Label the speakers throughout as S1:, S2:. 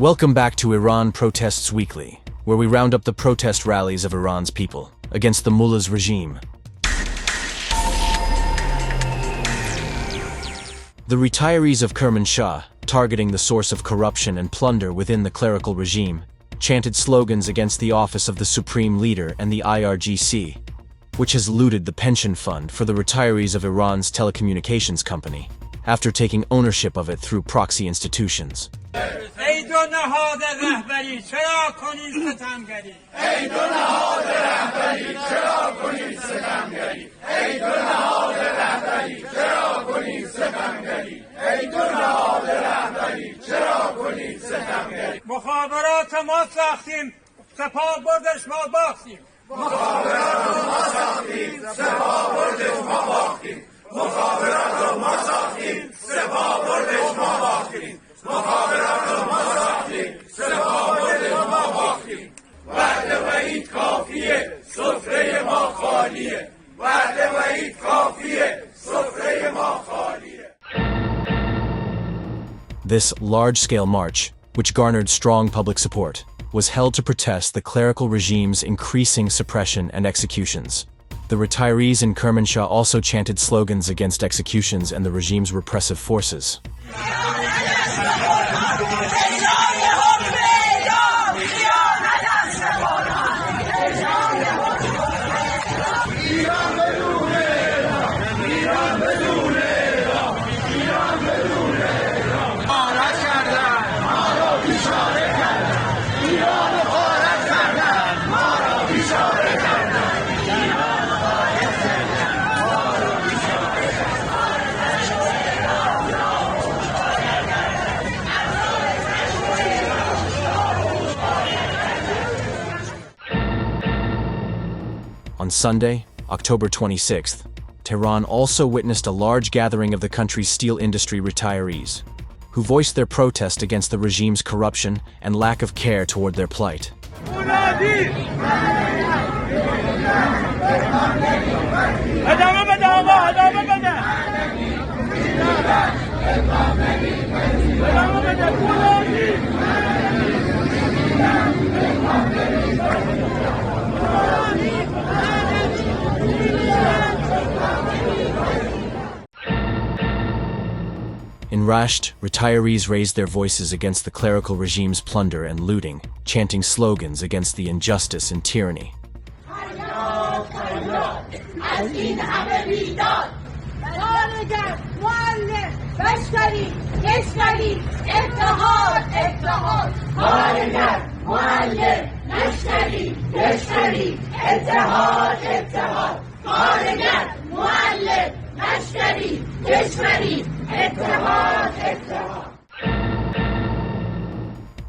S1: Welcome back to Iran Protests Weekly, where we round up the protest rallies of Iran's people against the mullah's regime. The retirees of Kermanshah, targeting the source of corruption and plunder within the clerical regime, chanted slogans against the office of the supreme leader and the IRGC, which has looted the pension fund for the retirees of Iran's telecommunications company, after taking ownership of it through proxy institutions.
S2: مخابرات ما ساختیم سپاه بردش ما باختیم مخابرات ما ساختیم سپاه بردش ما باختیم مخابرات ما ساختیم سپاه بردش ما باختیم مخابرات ما ساختیم سپاه بردش ما باختیم وعد وعید کافیه سفره ما خالیه وعد وعید کافیه سفره ما خالیه.
S1: This large-scale march, which garnered strong public support, was held to protest the clerical regime's increasing suppression and executions. The retirees in Kermanshah also chanted slogans against executions and the regime's repressive forces. On Sunday, October 26th, Tehran also witnessed a large gathering of the country's steel industry retirees, who voiced their protest against the regime's corruption and lack of care toward their plight. In Rasht, retirees raised their voices against the clerical regime's plunder and looting, chanting slogans against the injustice and tyranny.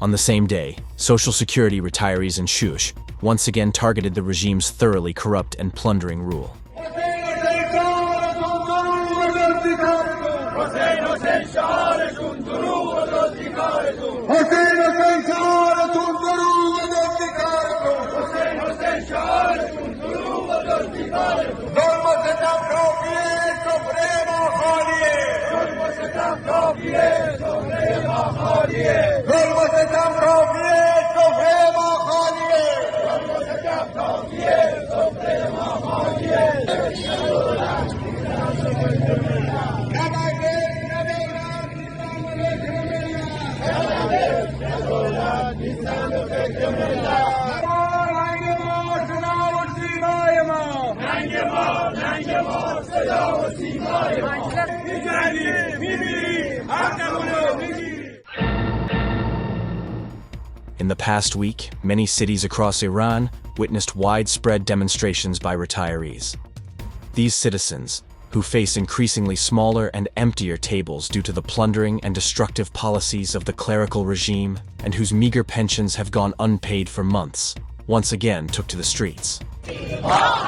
S1: On the same day, Social Security retirees in Shush once again targeted the regime's thoroughly corrupt and plundering rule. In the past week, many cities across Iran witnessed widespread demonstrations by retirees. These citizens, who face increasingly smaller and emptier tables due to the plundering and destructive policies of the clerical regime, and whose meager pensions have gone unpaid for months, once again took to the streets.
S2: ما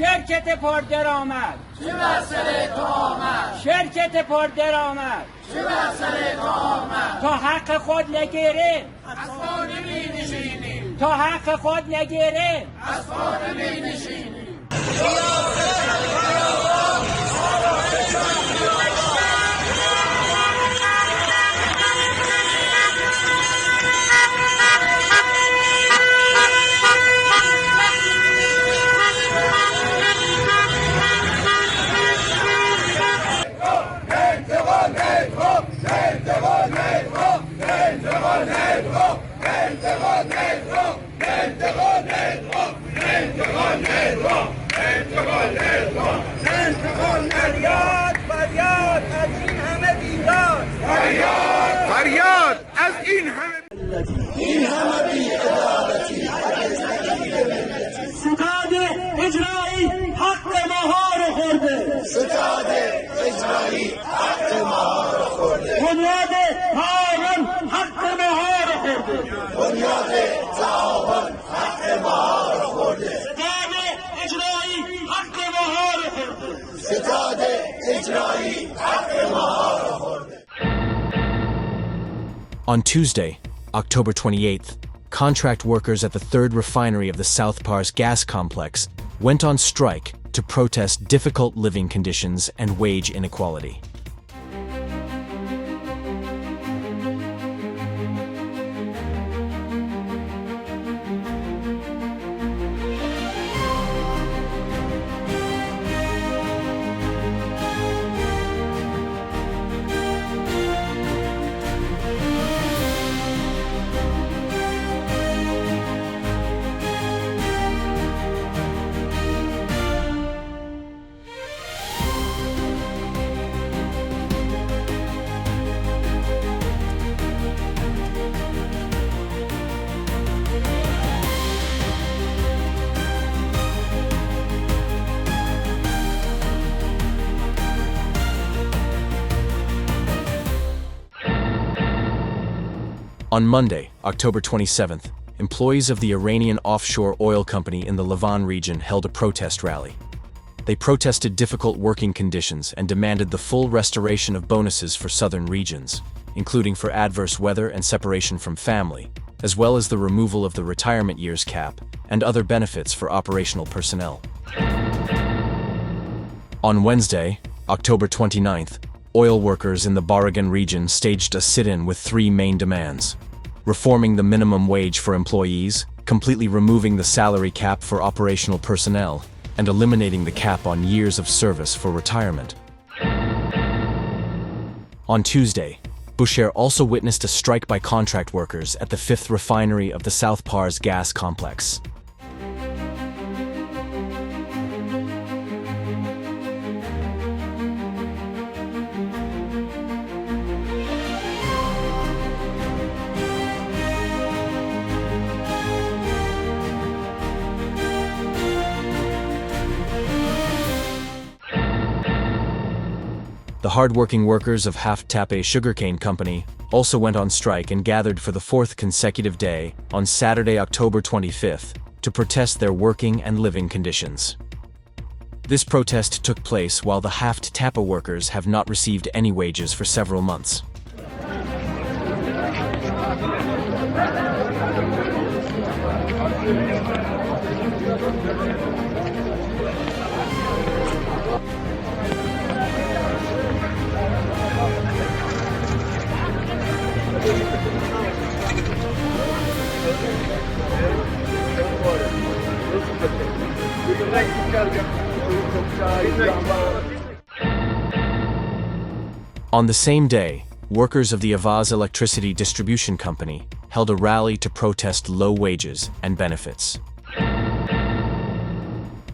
S2: شرکت پردرآمد
S3: چه مسئله تو آمد
S2: شرکت پردرآمد
S3: چه مسئله تو آمد
S2: تا حق خود نگیره
S3: از پا نمی نشینیم
S2: تا حق خود نگیره
S3: از پا نمی نشینیم
S4: فریاد از این همه
S2: ستاد اجرایی حق ما رو خورده
S3: ستاد اجرایی حق ما رو خورده
S2: بنیاد تعاون حق ما رو خورده
S3: بنیاد تعاون حق ما رو خورده
S2: ستاد اجرایی حق ما رو خورده
S3: ستاد اجرایی حق ما رو خورده.
S1: On Tuesday, October 28th, contract workers at the third refinery of the South Pars gas complex went on strike to protest difficult living conditions and wage inequality. On Monday, October 27th, employees of the Iranian offshore oil company in the Levant region held a protest rally. They protested difficult working conditions and demanded the full restoration of bonuses for southern regions, including for adverse weather and separation from family, as well as the removal of the retirement years cap and other benefits for operational personnel. On Wednesday, October 29th, oil workers in the Baragan region staged a sit-in with three main demands: reforming the minimum wage for employees, completely removing the salary cap for operational personnel, and eliminating the cap on years of service for retirement. On Tuesday, Bushehr also witnessed a strike by contract workers at the fifth refinery of the South Pars gas complex. The hardworking workers of Haft-Tape sugarcane company also went on strike and gathered for the fourth consecutive day on Saturday, October 25th, to protest their working and living conditions. This protest took place while the Haft-Tape workers have not received any wages for several months. On the same day, workers of the Avaz Electricity Distribution Company held a rally to protest low wages and benefits.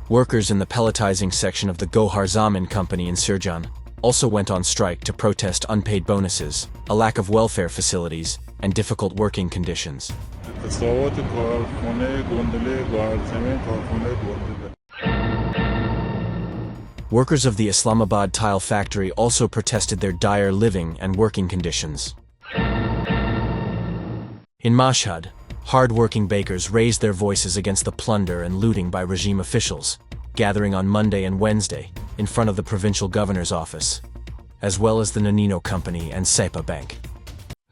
S1: Workers in the pelletizing section of the Gohar Zamin Company in Sirjan also went on strike to protest unpaid bonuses, a lack of welfare facilities, and difficult working conditions. Workers of the Islamabad tile factory also protested their dire living and working conditions. In Mashhad, hard-working bakers raised their voices against the plunder and looting by regime officials, gathering on Monday and Wednesday in front of the provincial governor's office, as well as the Nonino Company and Sepa Bank.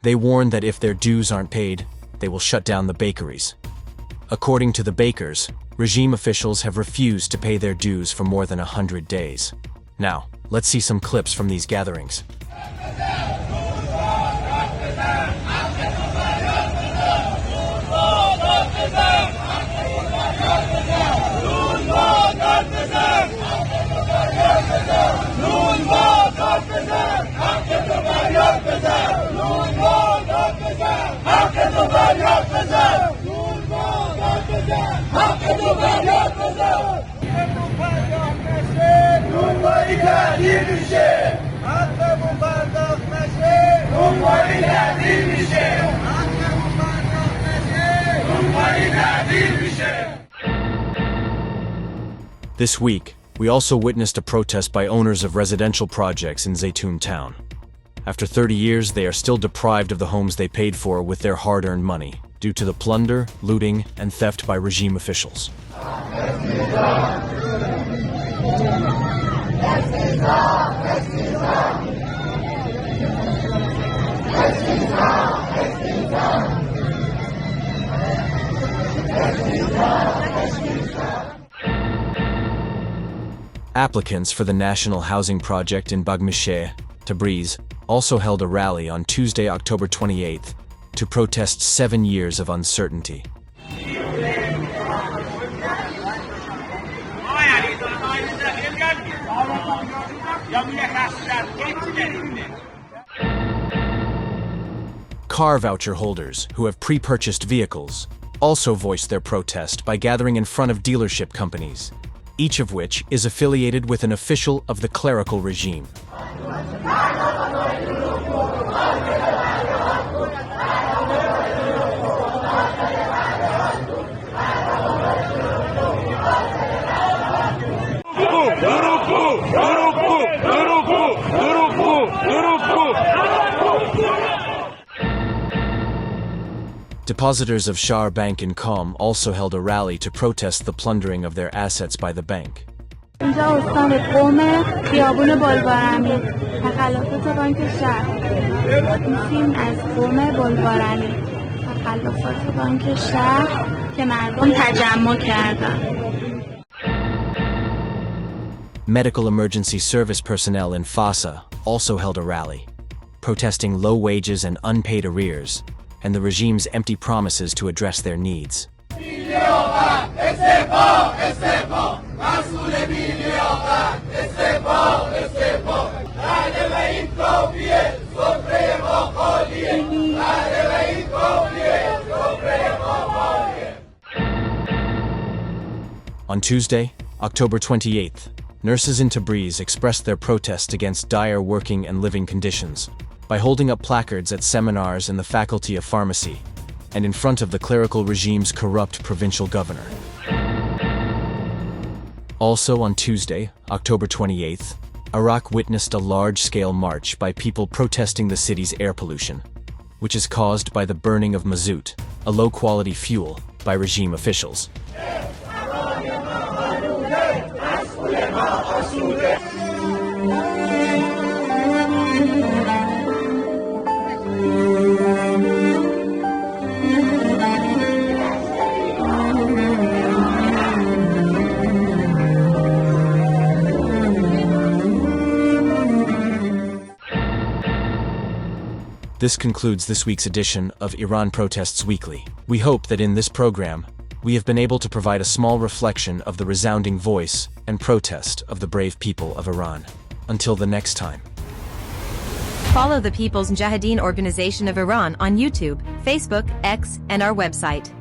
S1: They warn that if their dues aren't paid, they will shut down the bakeries. According to the bakers, regime officials have refused to pay their dues for more than 100 days. Now, let's see some clips from these gatherings. This week, we also witnessed a protest by owners of residential projects in Zaytun town. After 30 years, they are still deprived of the homes they paid for with their hard-earned money, due to the plunder, looting, and theft by regime officials. Applicants for the National Housing Project in Mashhad, Tabriz, also held a rally on Tuesday, October 28th, to protest 7 years of uncertainty. Car voucher holders who have pre-purchased vehicles also voiced their protest by gathering in front of dealership companies, each of which is affiliated with an official of the clerical regime. Depositors of Shah Bank in Qom also held a rally to protest the plundering of their assets by the bank.
S4: اینجا استان قم خیابون بلوارمی تخلفات بانک شهر میشیم از قم بلوارمی تخلفات بانک شهر که مردم تجمع کردن.
S1: Medical emergency service personnel in Fasa also held a rally, protesting low wages and unpaid arrears, and the regime's empty promises to address their needs. On Tuesday, October 28th, nurses in Tabriz expressed their protest against dire working and living conditions by holding up placards at seminars in the Faculty of Pharmacy and in front of the clerical regime's corrupt provincial governor. Also on Tuesday, October 28th, Iraq witnessed a large-scale march by people protesting the city's air pollution, which is caused by the burning of mazout, a low-quality fuel, by regime officials. This concludes this week's edition of Iran Protests Weekly. We hope that in this program, we have been able to provide a small reflection of the resounding voice and protest of the brave people of Iran. Until the next time.
S5: Follow the People's Mujahideen Organization of Iran on YouTube, Facebook, X, and our website.